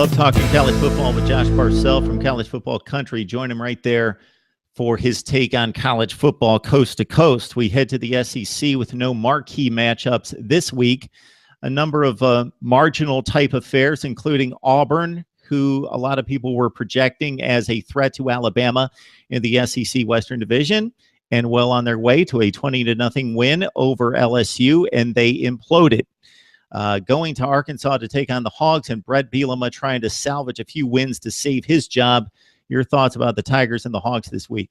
Love talking college football with Josh Barcel from College Football Country. Join him right there for his take on college football coast to coast. We head to the SEC with no marquee matchups this week. A number of marginal type affairs, including Auburn, who a lot of people were projecting as a threat to Alabama in the SEC Western Division, and well on their way to a 20-0 win over LSU, and they imploded. Going to Arkansas to take on the Hogs, and Brett Bielema trying to salvage a few wins to save his job. Your thoughts about the Tigers and the Hogs this week?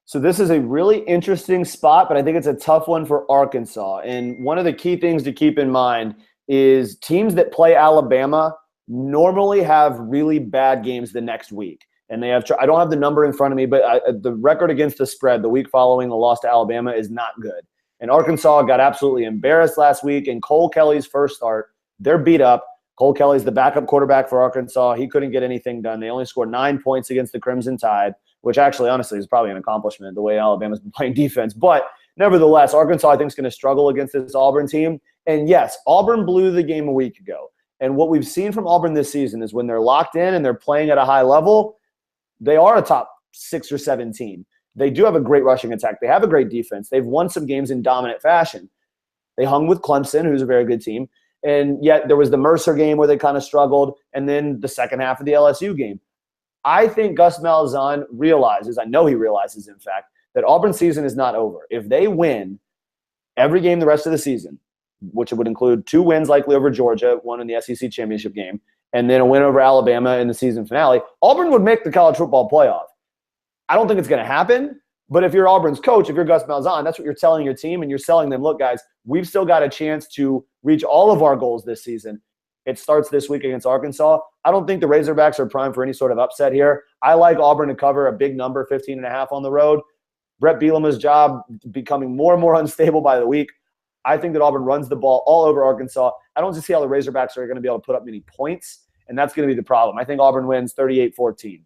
So this is a really interesting spot, but I think it's a tough one for Arkansas. And one of the key things to keep in mind is teams that play Alabama normally have really bad games the next week. And they have, I don't have the number in front of me, but the record against the spread the week following the loss to Alabama is not good. And Arkansas got absolutely embarrassed last week. And Cole Kelly's first start, they're beat up. Cole Kelly's the backup quarterback for Arkansas. He couldn't get anything done. They only scored 9 points against the Crimson Tide, which actually, honestly, is probably an accomplishment the way Alabama's been playing defense. But nevertheless, Arkansas, I think, is going to struggle against this Auburn team. And yes, Auburn blew the game a week ago. And what we've seen from Auburn this season is when they're locked in and they're playing at a high level, they are a top 6 or 7 team. They do have a great rushing attack. They have a great defense. They've won some games in dominant fashion. They hung with Clemson, who's a very good team. And yet there was the Mercer game where they kind of struggled, and then the second half of the LSU game. I think Gus Malzahn realizes, I know he realizes, in fact, that Auburn season is not over. If they win every game the rest of the season, which would include 2 wins likely over Georgia, one in the SEC championship game, and then a win over Alabama in the season finale, Auburn would make the college football playoff. I don't think it's going to happen, but if you're Auburn's coach, if you're Gus Malzahn, that's what you're telling your team, and you're selling them, look, guys, we've still got a chance to reach all of our goals this season. It starts this week against Arkansas. I don't think the Razorbacks are primed for any sort of upset here. I like Auburn to cover a big number, 15.5 on the road. Brett Bielema's job becoming more and more unstable by the week. I think that Auburn runs the ball all over Arkansas. I don't just see how the Razorbacks are going to be able to put up many points, and that's going to be the problem. I think Auburn wins 38-14.